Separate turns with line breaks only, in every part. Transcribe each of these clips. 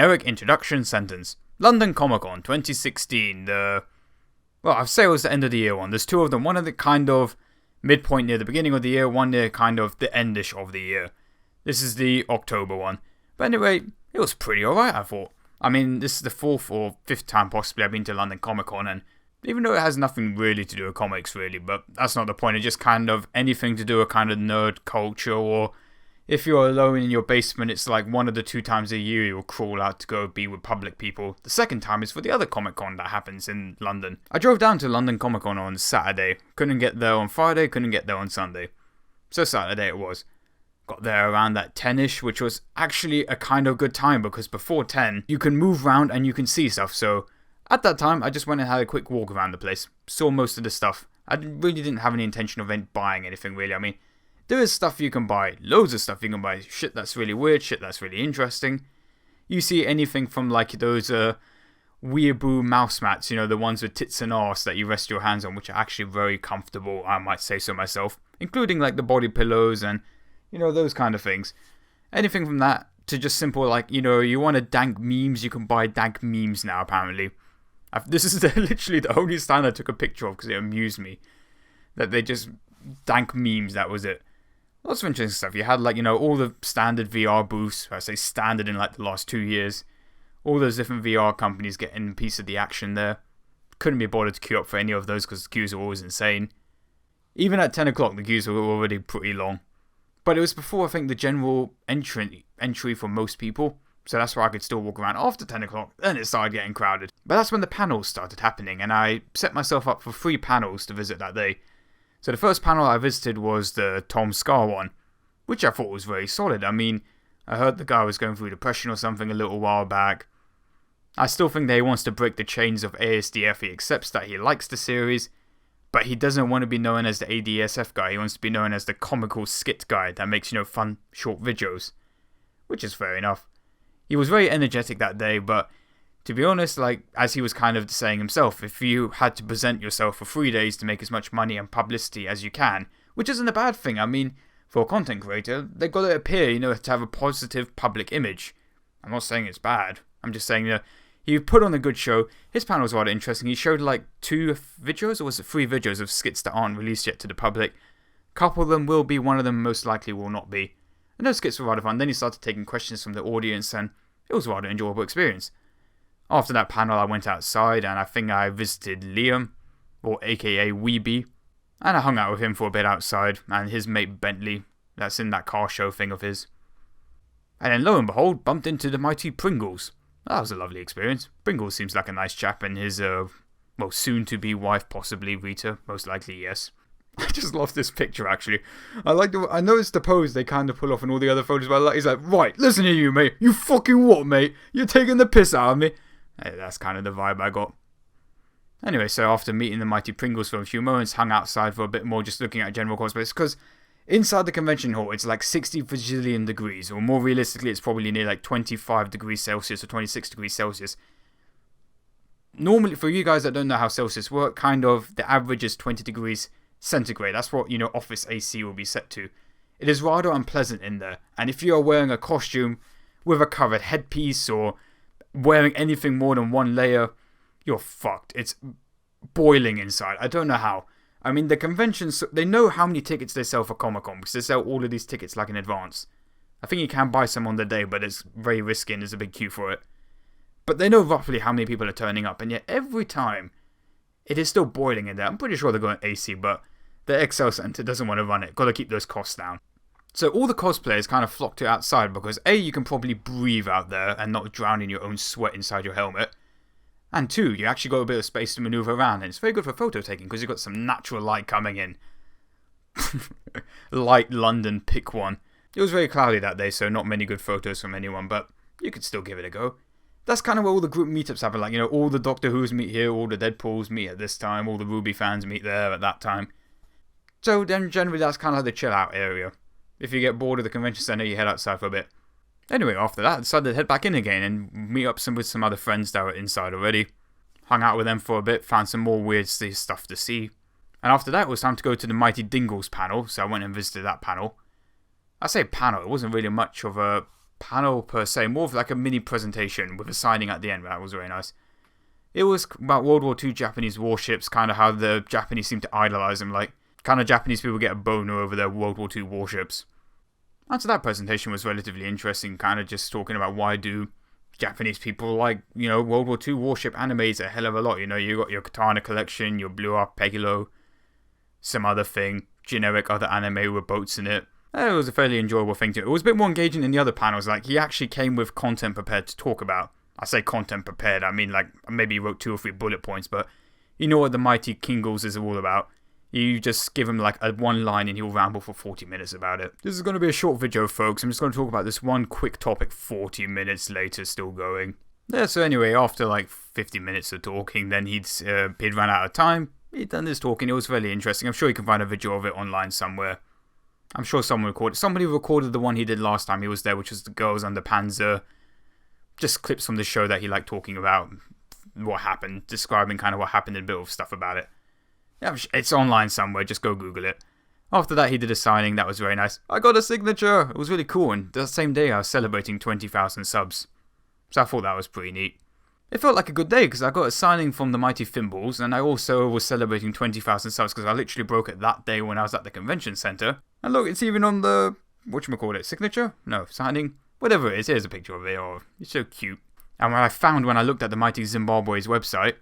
Generic introduction sentence. London Comicon 2016. Well, I'd say it was the end of the year one. There's two of them. One of the kind of midpoint near the beginning of the year, one near kind of the endish of the year. This is the October one. But anyway, it was pretty alright, I thought. I mean, this is the 4th or 5th time possibly I've been to London Comic Con, and even though it has nothing really to do with comics, really, but that's not the point. It's just kind of anything to do with kind of nerd culture, or if you're alone in your basement, it's like one of the 2 times a year you'll crawl out to go be with public people. The second time is for the other Comic Con that happens in London. I drove down to London Comic Con on Saturday. Couldn't get there on Friday, couldn't get there on Sunday. So Saturday it was. Got there around that 10ish, which was actually a kind of good time because before 10, you can move around and you can see stuff. So at that time, I just went and had a quick walk around the place. Saw most of the stuff. I really didn't have any intention of buying anything, really. I mean, there is stuff you can buy. Loads of stuff you can buy. Shit that's really weird. Shit that's really interesting. You see anything from like those weeaboo mouse mats, you know, the ones with tits and arse that you rest your hands on, which are actually very comfortable, I might say so myself. Including like the body pillows and, you know, those kind of things. Anything from that to just simple, like, you know, you want to dank memes, you can buy dank memes now, apparently. This is literally the only stand I took a picture of because it amused me. That they just dank memes, that was it. Lots of interesting stuff. You had, like, you know, all the standard VR booths. I say standard in, like, the last 2 years. All those different VR companies getting a piece of the action there. Couldn't be bothered to queue up for any of those because the queues are always insane. Even at 10 o'clock, the queues were already pretty long. But it was before, I think, the general entry for most people. So that's why I could still walk around after 10 o'clock. Then it started getting crowded. But that's when the panels started happening. And I set myself up for 3 panels to visit that day. So the first panel I visited was the TomSka one. Which I thought was very solid. I mean, I heard the guy was going through depression or something a little while back. I still think that he wants to break the chains of ASDF. He accepts that he likes the series. But he doesn't want to be known as the ADSF guy. He wants to be known as the comical skit guy that makes, you know, fun, short videos. Which is fair enough. He was very energetic that day, but to be honest, like, as he was kind of saying himself, if you had to present yourself for 3 days to make as much money and publicity as you can, which isn't a bad thing. I mean, for a content creator, they've got to appear, you know, to have a positive public image. I'm not saying it's bad. I'm just saying that he put on a good show. His panel was rather interesting. He showed like 2 videos, or was it 3 videos of skits that aren't released yet to the public. A couple of them will be, one of them most likely will not be. And those skits were rather fun. Then he started taking questions from the audience, and it was a rather enjoyable experience. After that panel, I went outside, and I think I visited Liam, or aka Weeby, and I hung out with him for a bit outside, and his mate Bentley, that's in that car show thing of his. And then lo and behold, bumped into the mighty Pringles. That was a lovely experience. Pringles seems like a nice chap, and his, soon-to-be wife, possibly, Rita, most likely, yes. I just love this picture, actually. I noticed the pose they kind of pull off in all the other photos, but he's like, right, listen to you, mate. You fucking what, mate? You're taking the piss out of me. Hey, that's kind of the vibe I got. Anyway, so after meeting the mighty Pringles for a few moments, hung outside for a bit more, just looking at general cosplays, because inside the convention hall, it's like 60 bajillion degrees, or more realistically, it's probably near like 25 degrees Celsius or 26 degrees Celsius. Normally, for you guys that don't know how Celsius work, kind of, the average is 20 degrees centigrade. That's what, you know, office AC will be set to. It is rather unpleasant in there, and if you are wearing a costume with a covered headpiece or wearing anything more than one layer, you're fucked. It's boiling inside. I don't know how. I mean, the conventions, they know how many tickets they sell for Comicon because they sell all of these tickets like in advance. I think you can buy some on the day, but it's very risky and there's a big queue for it. But they know roughly how many people are turning up, and yet every time it is still boiling in there. I'm pretty sure they're going AC, but the Excel Center doesn't want to run it. Got to keep those costs down. So all the cosplayers kind of flock to outside because A, you can probably breathe out there and not drown in your own sweat inside your helmet. And 2, you actually got a bit of space to maneuver around, and it's very good for photo taking because you've got some natural light coming in. Light London, pick one. It was very cloudy that day, so not many good photos from anyone, but you could still give it a go. That's kind of where all the group meetups happen, like, you know, all the Doctor Who's meet here, all the Deadpools meet at this time, all the Ruby fans meet there at that time. So then generally that's kind of like the chill out area. If you get bored of the convention center, you head outside for a bit. Anyway, after that, I decided to head back in again and meet up with some other friends that were inside already. Hung out with them for a bit, found some more weird stuff to see. And after that, it was time to go to the mighty Dingles panel, so I went and visited that panel. I say panel, it wasn't really much of a panel per se, more of like a mini presentation with a signing at the end. That was very nice. It was about World War II Japanese warships, kind of how the Japanese seem to idolize them, like kind of Japanese people get a boner over their World War II warships. And so that presentation was relatively interesting, kind of just talking about why do Japanese people like, World War II warship animes a hell of a lot. You got your Katana collection, your Blue Arpeggio, some other thing, generic other anime with boats in it. It was a fairly enjoyable thing too. It was a bit more engaging than the other panels, like he actually came with content prepared to talk about. I say content prepared, I mean like maybe he wrote 2 or 3 bullet points, but you know what the mighty Dingles is all about. You just give him like a one line and he'll ramble for 40 minutes about it. This is going to be a short video, folks. I'm just going to talk about this one quick topic 40 minutes later, still going. Yeah, so anyway, after like 50 minutes of talking, then he'd run out of time. He'd done this talking. It was really interesting. I'm sure you can find a video of it online somewhere. I'm sure someone recorded. Somebody recorded the one he did last time he was there, which was the girls under Panzer. Just clips from the show that he liked talking about what happened, describing kind of what happened and a bit of stuff about it. Yeah, it's online somewhere, just go Google it. After that, he did a signing, that was very nice. I got a signature! It was really cool, and the same day I was celebrating 20,000 subs. So I thought that was pretty neat. It felt like a good day, because I got a signing from the mighty Thimbles, and I also was celebrating 20,000 subs, because I literally broke it that day when I was at the convention centre. And look, it's even on the, whatchamacallit, signature? No, signing? Whatever it is, here's a picture of it, oh, it's so cute. And when I looked at the mighty Zimbabwe's website,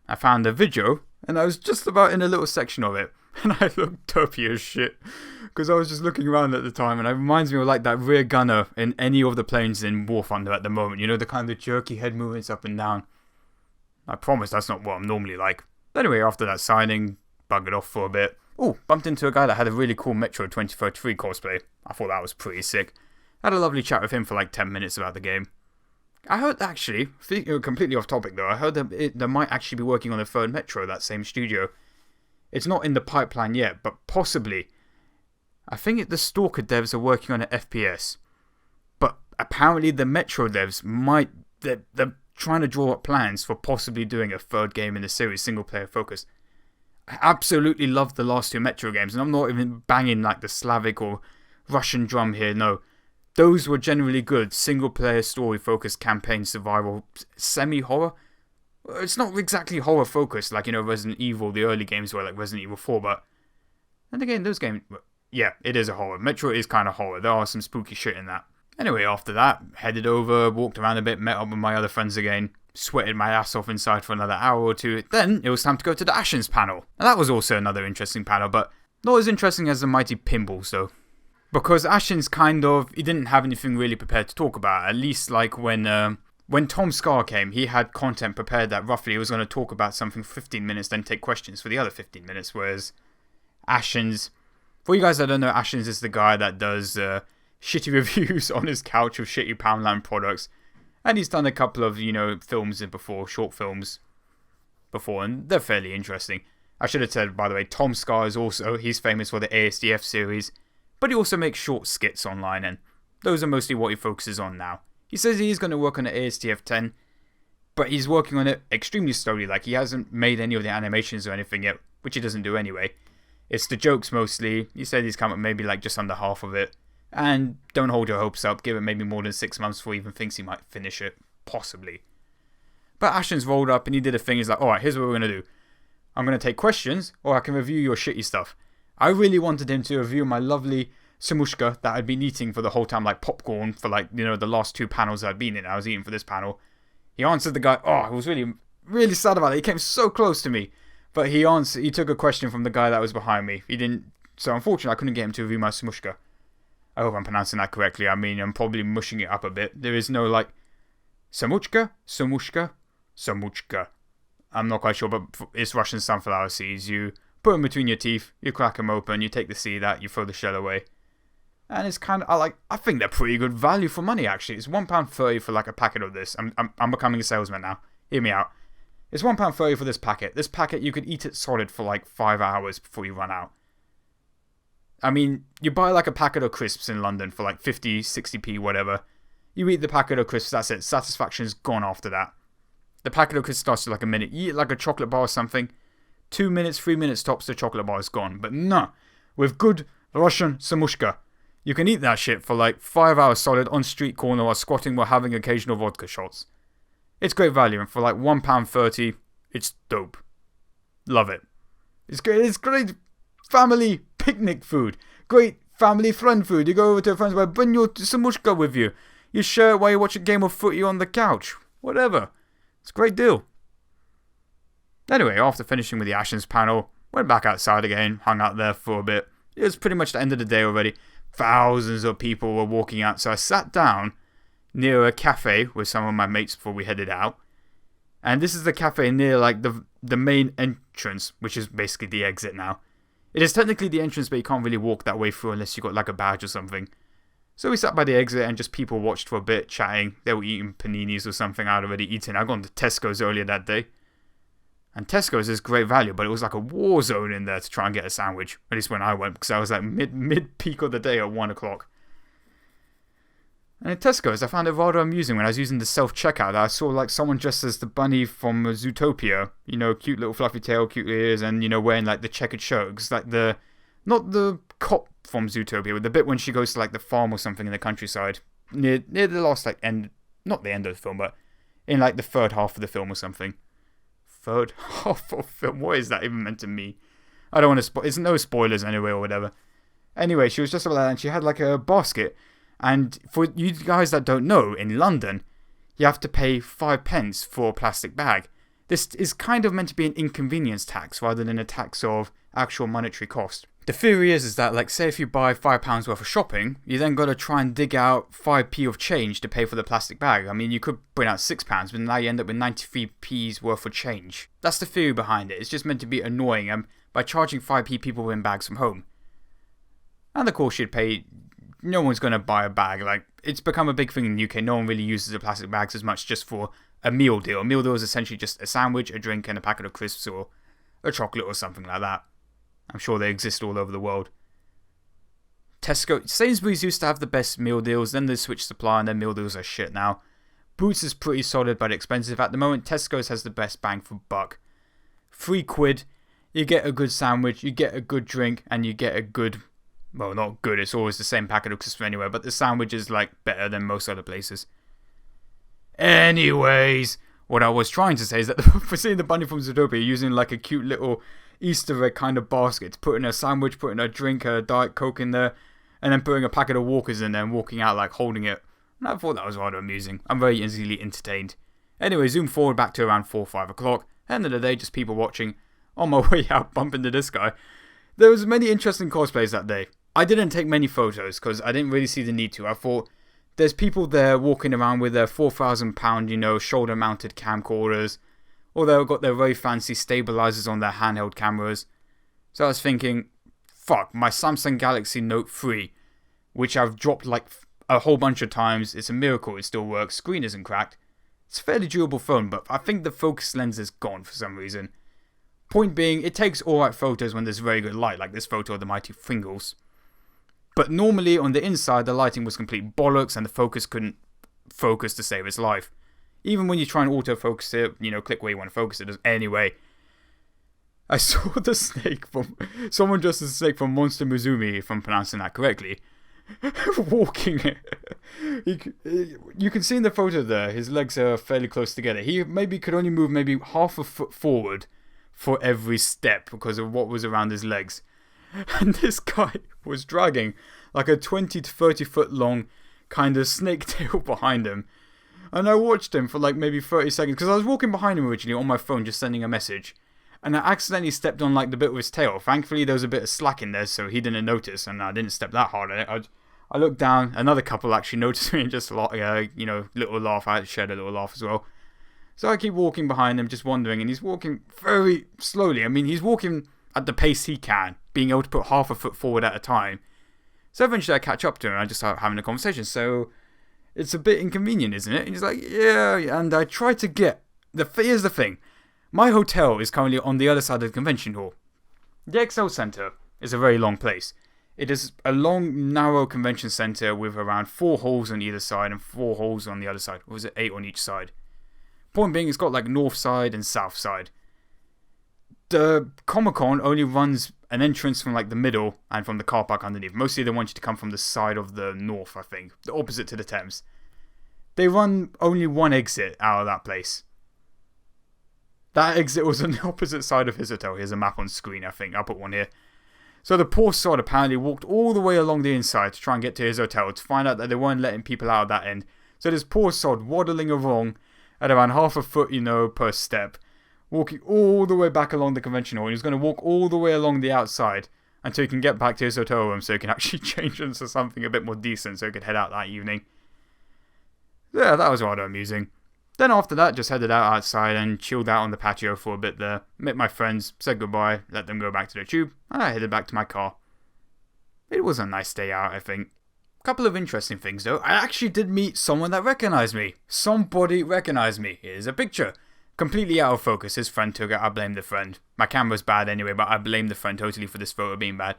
I found a video, and I was just about in a little section of it, and I looked derpy as shit, because I was just looking around at the time, and it reminds me of like that rear gunner in any of the planes in War Thunder at the moment, the kind of jerky head movements up and down. I promise that's not what I'm normally like. Anyway, after that signing, buggered off for a bit. Oh, bumped into a guy that had a really cool Metro 2033 cosplay. I thought that was pretty sick. I had a lovely chat with him for like 10 minutes about the game. I heard actually, completely off topic though, I heard that they might actually be working on a third Metro, that same studio. It's not in the pipeline yet, but possibly. I think the Stalker devs are working on an FPS. But apparently the Metro devs they're trying to draw up plans for possibly doing a third game in the series, single player focused. I absolutely loved the last 2 Metro games, and I'm not even banging like the Slavic or Russian drum here, no. Those were generally good, single-player, story-focused campaign survival, semi-horror. It's not exactly horror-focused, like, Resident Evil, the early games were like Resident Evil 4, but then again, those games, yeah, it is a horror. Metro is kind of horror. There are some spooky shit in that. Anyway, after that, headed over, walked around a bit, met up with my other friends again, sweated my ass off inside for another hour or 2. Then, it was time to go to the Ashens panel. And that was also another interesting panel, but not as interesting as the mighty Pinballs, though. Because Ashens he didn't have anything really prepared to talk about. At least like when TomSka came, he had content prepared that roughly he was going to talk about something for 15 minutes, then take questions for the other 15 minutes. Whereas Ashens, for you guys that don't know, Ashens is the guy that does shitty reviews on his couch of shitty Poundland products. And he's done a couple of, films before, short films before, and they're fairly interesting. I should have said, by the way, TomSka is also, he's famous for the ASDF series. But he also makes short skits online, and those are mostly what he focuses on now. He says he's going to work on the ASDF 10, but he's working on it extremely slowly, like he hasn't made any of the animations or anything yet, which he doesn't do anyway. It's the jokes mostly. He said he's come up maybe like just under half of it. And don't hold your hopes up, give it maybe more than 6 months before he even thinks he might finish it. Possibly. But Ashens rolled up and he did a thing, he's like, alright, here's what we're going to do. I'm going to take questions, or I can review your shitty stuff. I really wanted him to review my lovely Samushka that I'd been eating for the whole time, like popcorn, for like, the last 2 panels I'd been in. I was eating for this panel. He answered the guy. Oh, I was really, really sad about it. He came so close to me. But he took a question from the guy that was behind me. He didn't, so unfortunately I couldn't get him to review my Samushka. I hope I'm pronouncing that correctly. I mean, I'm probably mushing it up a bit. There is no like, Samuchka, Samushka, Samuchka. I'm not quite sure, but it's Russian sunflower seeds. You put them between your teeth, you crack them open, you take the seed out, you throw the shell away. And it's kind of, I think they're pretty good value for money, actually. It's £1.30 for like a packet of this. I'm becoming a salesman now. Hear me out. It's £1.30 for this packet. This packet, you could eat it solid for like 5 hours before you run out. I mean, you buy like a packet of crisps in London for like 50, 60p, whatever. You eat the packet of crisps, that's it. Satisfaction's gone after that. The packet of crisps starts to like a minute. You eat like a chocolate bar or something. 2 minutes, 3 minutes tops, the chocolate bar is gone. But no, with good Russian Samushka, You can eat that shit for like 5 hours solid on street corner while squatting while having occasional vodka shots. It's great value, and for like £1.30, it's dope. Love it. It's great family picnic food. Great family friend food. You go over to a friend's house, bring your samushka with you. You share it while you watch a game of footy on the couch. Whatever. It's a great deal. Anyway, after finishing with the Ashens panel, went back outside again, hung out there for a bit. It was pretty much the end of the day already. Thousands of people were walking out, so I sat down near a cafe with some of my mates before we headed out. And this is the cafe near like the main entrance, which is basically the exit now. It is technically the entrance, but you can't really walk that way through unless you got like a badge or something. So we sat by the exit and just people watched for a bit, chatting. They were eating paninis or something I'd already eaten. I'd gone to Tesco's earlier that day. And Tesco's is great value, but it was like a war zone in there to try and get a sandwich. At least when I went, because I was like mid-peak of the day at 1 o'clock. And at Tesco's, I found it rather amusing when I was using the self-checkout. I saw like someone dressed as the bunny from Zootopia. You know, cute little fluffy tail, cute ears, and, you know, wearing like the checkered shirt. It's like not the cop from Zootopia, but the bit when she goes to like the farm or something in the countryside. Near the last like end, not the end of the film, but in like the third half of the film or something. Third half of film? What is that even meant to mean? I don't want to spoil. It's no spoilers anyway or whatever. Anyway, she was just like that and she had like a basket. And for you guys that don't know, in London, you have to pay 5 pence for a plastic bag. This is kind of meant to be an inconvenience tax rather than a tax of actual monetary cost. The theory is that, like, say if you buy £5 worth of shopping, you then got to try and dig out 5p of change to pay for the plastic bag. I mean, you could bring out £6, but now you end up with 93p's worth of change. That's the theory behind it. It's just meant to be annoying, and by charging 5p, people win bags from home. And of course, you'd pay. No one's going to buy a bag. Like, it's become a big thing in the UK. No one really uses the plastic bags as much just for a meal deal. A meal deal is essentially just a sandwich, a drink, and a packet of crisps or a chocolate or something like that. I'm sure they exist all over the world. Sainsbury's used to have the best meal deals, then they switched supplier and their meal deals are shit now. Boots is pretty solid but expensive. At the moment, Tesco's has the best bang for buck. £3, you get a good sandwich, you get a good drink, and you get a good... Well, not good, it's always the same packet of crisps anyway, but the sandwich is like better than most other places. Anyways, what I was trying to say is that for seeing the bunny from Zootopia using like a cute little Easter egg kind of basket, putting a sandwich, putting a drink, a Diet Coke in there, and then putting a packet of Walkers in there and walking out like holding it. And I thought that was rather amusing. I'm very easily entertained. Anyway, zoom forward back to around 4 or 5 o'clock. End of the day, just people watching. On my way out, bump into this guy. There was many interesting cosplays that day. I didn't take many photos because I didn't really see the need to. I thought there's people there walking around with their £4,000, you know, shoulder-mounted camcorders, or they've got their very fancy stabilizers on their handheld cameras. So I was thinking, fuck, my Samsung Galaxy Note 3, which I've dropped like a whole bunch of times. It's a miracle it still works. Screen isn't cracked. It's a fairly durable phone, but I think the focus lens is gone for some reason. Point being, it takes alright photos when there's very good light, like this photo of the mighty Dingles. But normally on the inside, the lighting was complete bollocks and the focus couldn't focus to save its life. Even when you try and autofocus it, you know, click where you want to focus it. Anyway, I saw the snake from... Someone dressed as a snake from Monster Muzumi, if I'm pronouncing that correctly, walking. You can see in the photo there, his legs are fairly close together. He maybe could only move maybe half a foot forward for every step because of what was around his legs. And this guy was dragging like a 20 to 30 foot long kind of snake tail behind him. And I watched him for like maybe 30 seconds because I was walking behind him originally on my phone just sending a message. And I accidentally stepped on like the bit of his tail. Thankfully there was a bit of slack in there so he didn't notice and I didn't step that hard on it. I looked down, another couple actually noticed me and just you know, little laugh. I shared a little laugh as well. So I keep walking behind him just wandering and he's walking very slowly. I mean he's walking at the pace he can, being able to put half a foot forward at a time. So eventually I catch up to him and I just start having a conversation. So it's a bit inconvenient, isn't it? And he's like, yeah. And I try to get... Here's the thing. My hotel is currently on the other side of the convention hall. The XL Centre is a very long place. It is a long, narrow convention centre with around 4 holes on either side and 4 holes on the other side. Or was it 8 on each side? Point being, it's got like north side and south side. the Comicon only runs an entrance from like the middle and from the car park underneath. Mostly they want you to come from the side of the north, I think. The opposite to the Thames. They run only one exit out of that place. That exit was on the opposite side of his hotel. Here's a map on screen, I think. I'll put one here. So the poor sod apparently walked all the way along the inside to try and get to his hotel to find out that they weren't letting people out of that end. So this poor sod waddling along at around half a foot, per step. Walking all the way back along the convention hall. And he's going to walk all the way along the outside until he can get back to his hotel room so he can actually change into something a bit more decent so he could head out that evening. Yeah, that was rather amusing. Then after that, just headed out outside and chilled out on the patio for a bit there. Met my friends, said goodbye, let them go back to the tube, and I headed back to my car. It was a nice day out, I think. A couple of interesting things though. I actually did meet someone that recognised me. Somebody recognised me. Here's a picture. Completely out of focus. His friend took it. I blame the friend. My camera's bad anyway, but I blame the friend totally for this photo being bad.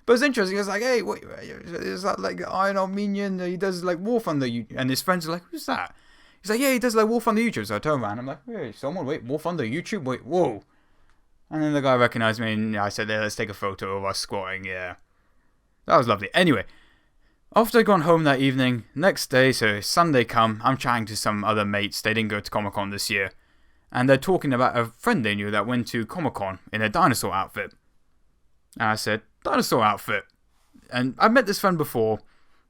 But it's interesting. He was like, hey, what, is that like Iron Armenian? He does like War Thunder. And his friends are like, who's that? He's like, yeah, he does like War Thunder YouTube. So I turn around. I'm like, hey, someone, wait, War Thunder YouTube? Wait, whoa. And then the guy recognized me and I said, yeah, let's take a photo of us squatting. Yeah. That was lovely. Anyway, after I'd gone home that evening, next day, so Sunday come, I'm chatting to some other mates. They didn't go to Comicon this year. And they're talking about a friend they knew that went to Comicon in a dinosaur outfit. And I said, dinosaur outfit. And I've met this friend before,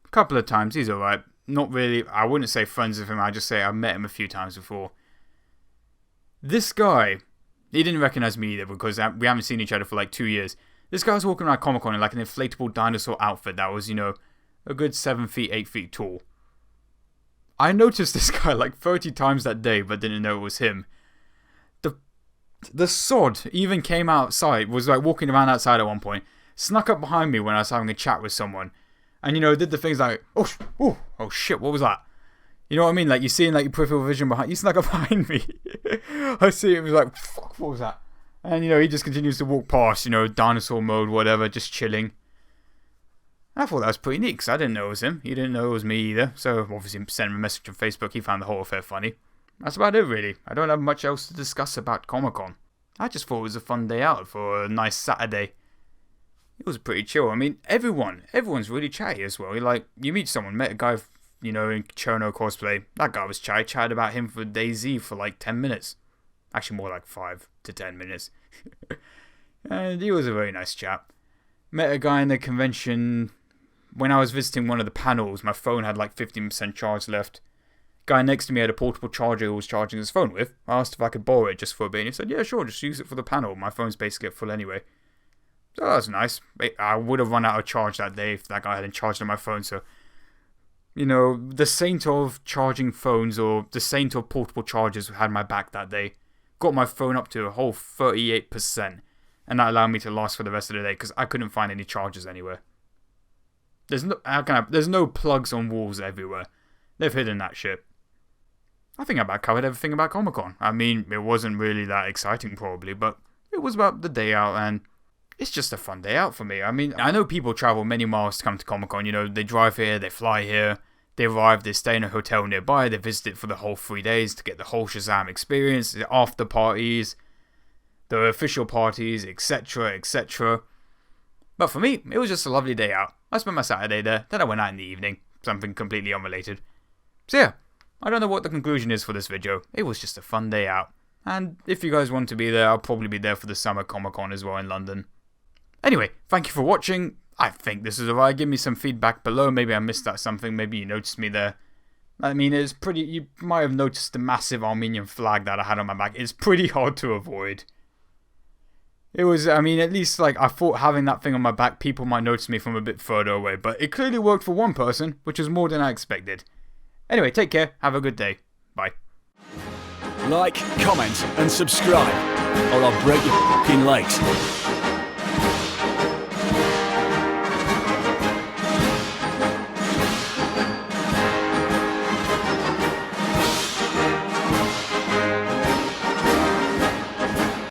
a couple of times. He's alright. Not really, I wouldn't say friends with him, I'd just say I've met him a few times before. This guy, he didn't recognize me either because we haven't seen each other for like 2 years. This guy was walking around Comicon in like an inflatable dinosaur outfit that was, a good 7 feet, 8 feet tall. I noticed this guy like 30 times that day but didn't know it was him. The sod even came outside, was like walking around outside at one point, snuck up behind me when I was having a chat with someone. And, did the things like, oh shit, what was that? You know what I mean? Like, you're seeing, like, your peripheral vision behind you. Snuck up behind me. I see it was like, fuck, what was that? And, he just continues to walk past, dinosaur mode, whatever, just chilling. I thought that was pretty neat, because I didn't know it was him. He didn't know it was me either. So, obviously, sent him a message on Facebook. He found the whole affair funny. That's about it, really. I don't have much else to discuss about Comicon. I just thought it was a fun day out for a nice Saturday. It was pretty chill. I mean, everyone's really chatty as well. Like, you meet someone, met a guy, in Cherno cosplay. That guy was chatty. Chatted about him for DayZ for like 10 minutes. Actually, more like 5 to 10 minutes. And he was a very nice chap. Met a guy in the convention. When I was visiting one of the panels, my phone had like 15% charge left. Guy next to me had a portable charger he was charging his phone with. I asked if I could borrow it just for a bit. And he said, yeah, sure, just use it for the panel. My phone's basically at full anyway. So that was nice. I would have run out of charge that day if that guy hadn't charged on my phone. So, the saint of charging phones or the saint of portable chargers had my back that day. Got my phone up to a whole 38%. And that allowed me to last for the rest of the day because I couldn't find any chargers anywhere. There's no plugs on walls everywhere. They've hidden that shit. I think I about covered everything about Comicon. I mean, it wasn't really that exciting probably, but it was about the day out and it's just a fun day out for me. I mean, I know people travel many miles to come to Comicon. They drive here, they fly here, they arrive, they stay in a hotel nearby, they visit it for the whole 3 days to get the whole Shazam experience, the after parties, the official parties, etc., etc. But for me, it was just a lovely day out. I spent my Saturday there, then I went out in the evening, something completely unrelated. So yeah, I don't know what the conclusion is for this video. It was just a fun day out. And if you guys want to be there, I'll probably be there for the summer Comic-Con as well in London. Anyway, thank you for watching. I think this is alright. Give me some feedback below. Maybe I missed out something.Maybe you noticed me there. I mean, it's pretty... You might have noticed the massive Armenian flag that I had on my back. It's pretty hard to avoid. It was, I mean, at least, like, I thought having that thing on my back, people might notice me from a bit further away. But it clearly worked for one person, which was more than I expected. Anyway, take care. Have a good day. Bye.
Like, comment, and subscribe, or I'll break your f***ing legs.